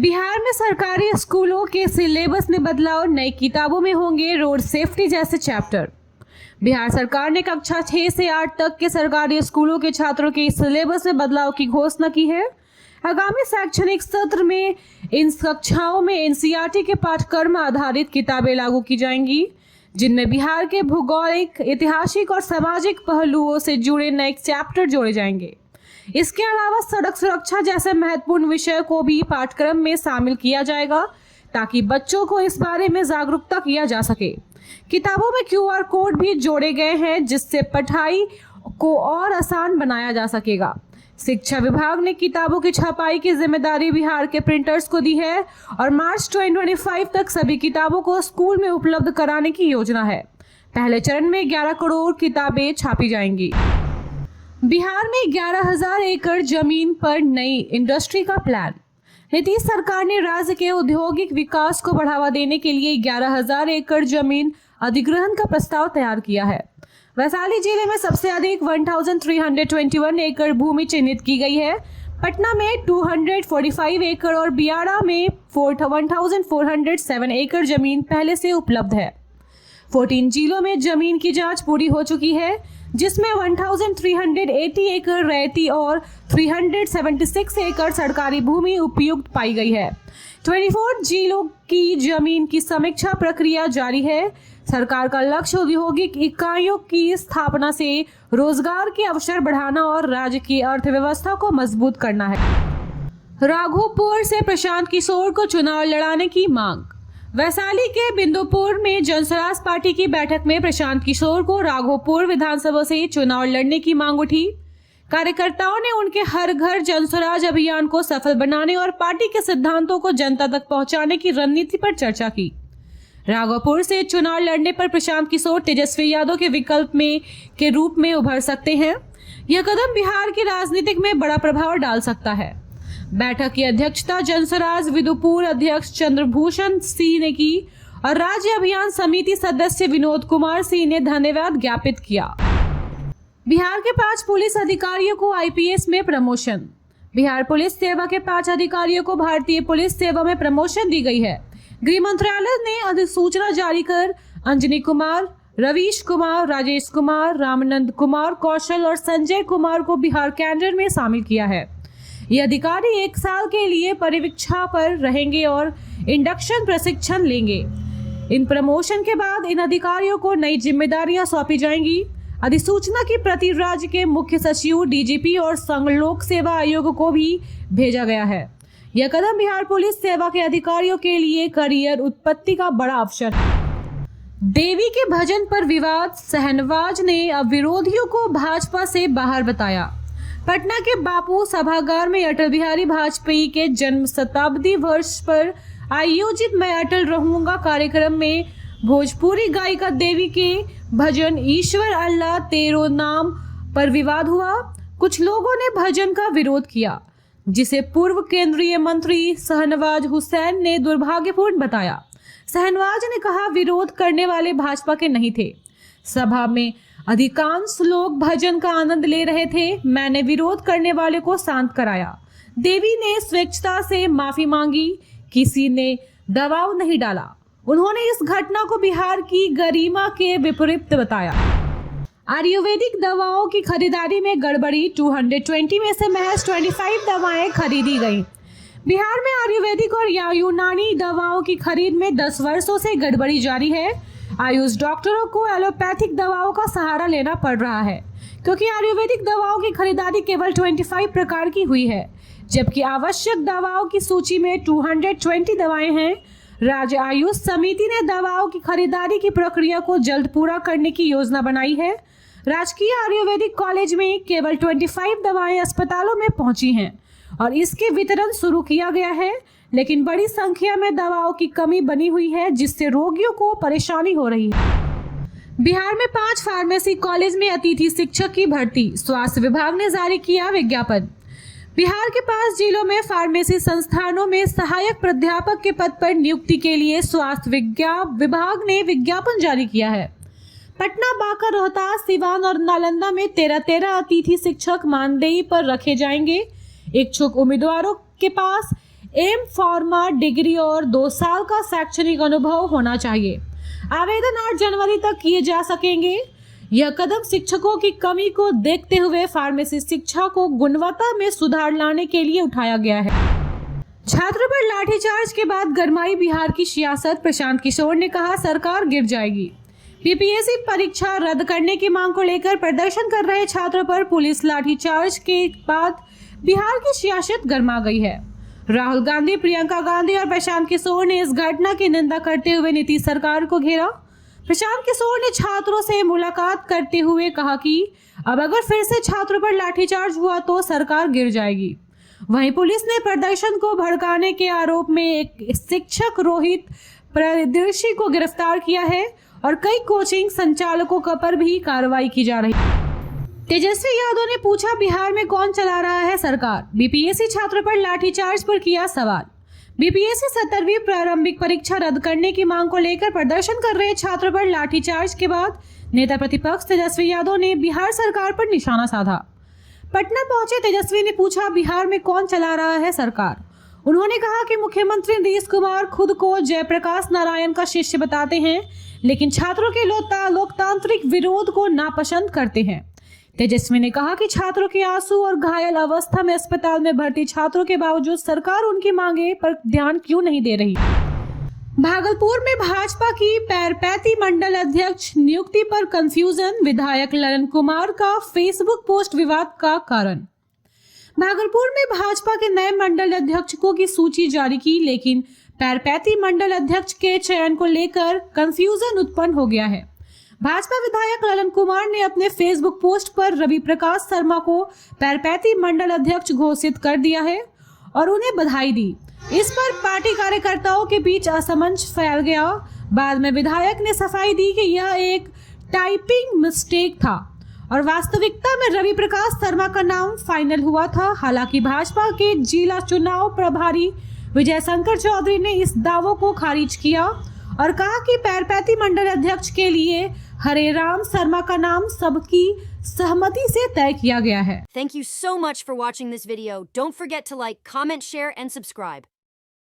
बिहार में सरकारी स्कूलों के सिलेबस में बदलाव, नई किताबों में होंगे रोड सेफ्टी जैसे चैप्टर। बिहार सरकार ने कक्षा 6 से 8 तक के सरकारी स्कूलों के छात्रों के सिलेबस में बदलाव की घोषणा की है। आगामी शैक्षणिक सत्र में इन कक्षाओं में एनसीईआरटी के पाठ्यक्रम आधारित किताबें लागू की जाएंगी, जिनमें बिहार के भौगोलिक, ऐतिहासिक और सामाजिक पहलुओं से जुड़े नए चैप्टर जोड़े जाएंगे। इसके अलावा सड़क सुरक्षा जैसे महत्वपूर्ण विषय को भी पाठ्यक्रम में शामिल किया जाएगा, ताकि बच्चों को इस बारे में जागरूकता किया जा सके। किताबों में क्यूआर कोड भी जोड़े गए हैं, जिससे पढ़ाई को और आसान बनाया जा सकेगा। शिक्षा विभाग ने किताबों की छपाई की जिम्मेदारी बिहार के प्रिंटर्स को दी है और मार्च 2025 तक सभी किताबों को स्कूल में उपलब्ध कराने की योजना है। पहले चरण में 11 करोड़ किताबें छापी जाएंगी। बिहार में 11,000 एकड़ जमीन पर नई इंडस्ट्री का प्लान। नीतीश सरकार ने राज्य के औद्योगिक विकास को बढ़ावा देने के लिए 11,000 एकड़ जमीन अधिग्रहण का प्रस्ताव तैयार किया है। वैशाली जिले में सबसे अधिक 1321 एकड़ भूमि चिन्हित की गई है। पटना में 245 एकड़ और बियाड़ा में 1407 एकड़ जमीन पहले से उपलब्ध है। 14 जिलों में जमीन की जांच पूरी हो चुकी है, जिसमें 1380 एकड़ रैयती और 376 एकड़ सरकारी भूमि उपयुक्त पाई गई है। 24 जिलों की जमीन की समीक्षा प्रक्रिया जारी है। सरकार का लक्ष्य औद्योगिक इकाइयों की स्थापना से रोजगार के अवसर बढ़ाना और राज्य की अर्थव्यवस्था को मजबूत करना है। राघोपुर से प्रशांत किशोर को चुनाव लड़ाने की मांग। वैशाली के बिंदुपुर में जनस्वराज पार्टी की बैठक में प्रशांत किशोर को राघोपुर विधानसभा से चुनाव लड़ने की मांग उठी। कार्यकर्ताओं ने उनके हर घर जनस्वराज अभियान को सफल बनाने और पार्टी के सिद्धांतों को जनता तक पहुंचाने की रणनीति पर चर्चा की। राघोपुर से चुनाव लड़ने पर प्रशांत किशोर तेजस्वी यादव के विकल्प के रूप में उभर सकते हैं। यह कदम बिहार की राजनीति में बड़ा प्रभाव डाल सकता है। बैठक की अध्यक्षता जनस्वराज विदुपुर अध्यक्ष चंद्रभूषण सिंह ने की और राज्य अभियान समिति सदस्य विनोद कुमार सिंह ने धन्यवाद ज्ञापित किया। बिहार के 5 पुलिस अधिकारियों को आईपीएस में प्रमोशन। बिहार पुलिस सेवा के 5 अधिकारियों को भारतीय पुलिस सेवा में प्रमोशन दी गई है। गृह मंत्रालय ने अधिसूचना जारी कर अंजनी कुमार, रवीश कुमार, राजेश कुमार, रामानंद कुमार, कौशल और संजय कुमार को बिहार कैडर में शामिल किया है। ये अधिकारी 1 साल के लिए परिवीक्षा पर रहेंगे और इंडक्शन प्रशिक्षण लेंगे। इन प्रमोशन के बाद इन अधिकारियों को नई जिम्मेदारियां सौंपी जाएंगी। अधिसूचना की प्रति राज्य के मुख्य सचिव, डीजीपी और संघ लोक सेवा आयोग को भी भेजा गया है। यह कदम बिहार पुलिस सेवा के अधिकारियों के लिए करियर उत्पत्ति का बड़ा अवसर है। देवी के भजन पर विवाद, शहनवाज ने अब विरोधियों को भाजपा से बाहर बताया। पटना के बापू सभागार में अटल बिहारी वाजपेयी के जन्म शताब्दी वर्ष पर आयोजित मैं अटल रहूंगा कार्यक्रम में भोजपुरी गायिका देवी के भजन ईश्वर अल्लाह तेरो नाम पर विवाद हुआ। कुछ लोगों ने भजन का विरोध किया, जिसे पूर्व केंद्रीय मंत्री शहनवाज हुसैन ने दुर्भाग्यपूर्ण बताया। शहनवाज ने कहा, विरोध करने वाले भाजपा के नहीं थे। सभा में अधिकांश लोग भजन का आनंद ले रहे थे। मैंने विरोध करने वाले को शांत कराया। देवी ने स्वेच्छा से माफी मांगी, किसी ने दबाव नहीं डाला। उन्होंने इस घटना को बिहार की गरिमा के विपरीत बताया। आयुर्वेदिक दवाओं की खरीदारी में गड़बड़ी, 220 में से महज 25 दवाएं खरीदी गई। बिहार में आयुर्वेदिक और यूनानी दवाओं की खरीद में 10 वर्षों से गड़बड़ी जारी है। आयुष डॉक्टरों को एलोपैथिक दवाओं का सहारा लेना पड़ रहा है, क्योंकि आयुर्वेदिक दवाओं की खरीदारी केवल 25 प्रकार की हुई है, जबकि आवश्यक दवाओं की सूची में 220 दवाएं हैं। राज्य आयुष समिति ने दवाओं की खरीदारी की प्रक्रिया को जल्द पूरा करने की योजना बनाई है। राजकीय आयुर्वेदिक कॉलेज में केवल 25 दवाएं अस्पतालों में पहुंची हैं और इसके वितरण शुरू किया गया है, लेकिन बड़ी संख्या में दवाओं की कमी बनी हुई है, जिससे रोगियों को परेशानी हो रही है। बिहार में 5 फार्मेसी कॉलेज में अतिथि शिक्षक की भर्ती, स्वास्थ्य विभाग ने जारी किया विज्ञापन। बिहार के 5 जिलों में फार्मेसी संस्थानों में सहायक प्राध्यापक के पद पर नियुक्ति के लिए स्वास्थ्य विभाग ने विज्ञापन जारी किया है। पटना, बांका, रोहतास, सिवान और नालंदा में 13 अतिथि शिक्षक मानदेय पर रखे जाएंगे। इच्छुक उम्मीदवारों के पास एम फार्मा डिग्री और 2 साल का शैक्षणिक अनुभव होना चाहिए। आवेदन 8 जनवरी तक किए जा सकेंगे। यह कदम शिक्षकों की कमी को देखते हुए फार्मेसी शिक्षा को गुणवत्ता में सुधार लाने के लिए उठाया गया है। छात्रों पर लाठीचार्ज के बाद गरमाई बिहार की सियासत। प्रशांत किशोर ने कहा सरकार गिर जाएगी। बीपीएससी परीक्षा रद्द करने की मांग को लेकर प्रदर्शन कर रहे छात्रों पर पुलिस लाठीचार्ज के बाद बिहार की सियासत गरमा गई है। राहुल गांधी, प्रियंका गांधी और प्रशांत किशोर ने इस घटना की निंदा करते हुए नीतीश सरकार को घेरा। प्रशांत किशोर ने छात्रों से मुलाकात करते हुए कहा कि अब अगर फिर से छात्रों पर लाठीचार्ज हुआ तो सरकार गिर जाएगी। वहीं पुलिस ने प्रदर्शन को भड़काने के आरोप में एक शिक्षक रोहित प्रियदर्शी को गिरफ्तार किया है और कई कोचिंग संचालकों पर भी कार्रवाई की जा रही है। तेजस्वी यादव ने पूछा बिहार में कौन चला रहा है सरकार। बीपीएससी छात्रों पर लाठीचार्ज पर किया सवाल। बीपीएससी 17वीं प्रारंभिक परीक्षा रद्द करने की मांग को लेकर प्रदर्शन कर रहे छात्रों पर लाठीचार्ज के बाद नेता प्रतिपक्ष तेजस्वी यादव ने बिहार सरकार पर निशाना साधा। पटना पहुंचे तेजस्वी ने पूछा बिहार में कौन चला रहा है सरकार। उन्होंने कहा कि मुख्यमंत्री नीतीश कुमार खुद को जयप्रकाश नारायण का शिष्य बताते हैं, लेकिन छात्रों के लोकतांत्रिक विरोध को नापसंद करते हैं। तेजस्वी ने कहा कि छात्रों के आंसू और घायल अवस्था में अस्पताल में भर्ती छात्रों के बावजूद सरकार उनकी मांगे पर ध्यान क्यों नहीं दे रही। भागलपुर में भाजपा की पैरपैती मंडल अध्यक्ष नियुक्ति पर कंफ्यूजन। विधायक ललन कुमार का फेसबुक पोस्ट विवाद का कारण। भागलपुर में भाजपा के नए मंडल अध्यक्षों की सूची जारी की, लेकिन पैरपैती मंडल अध्यक्ष के चयन को लेकर कंफ्यूजन उत्पन्न हो गया है। भाजपा विधायक ललन कुमार ने अपने फेसबुक पोस्ट पर रवि प्रकाश शर्मा को पैरपैती मंडल अध्यक्ष घोषित कर दिया है और उन्हें बधाई दी। इस पर पार्टी कार्यकर्ताओं के बीच असमंजस फैल गया। बाद में विधायक ने सफाई दी कि यह एक टाइपिंग मिस्टेक था और वास्तविकता में रवि प्रकाश शर्मा का नाम फाइनल हुआ था। हालांकि भाजपा के जिला चुनाव प्रभारी विजय शंकर चौधरी ने इस दावों को खारिज किया और कहा कि पैरपैती मंडल अध्यक्ष के लिए हरे राम शर्मा का नाम सबकी सहमति से तय किया गया है। Thank you so much for watching this video. Don't forget to like, comment, share and subscribe.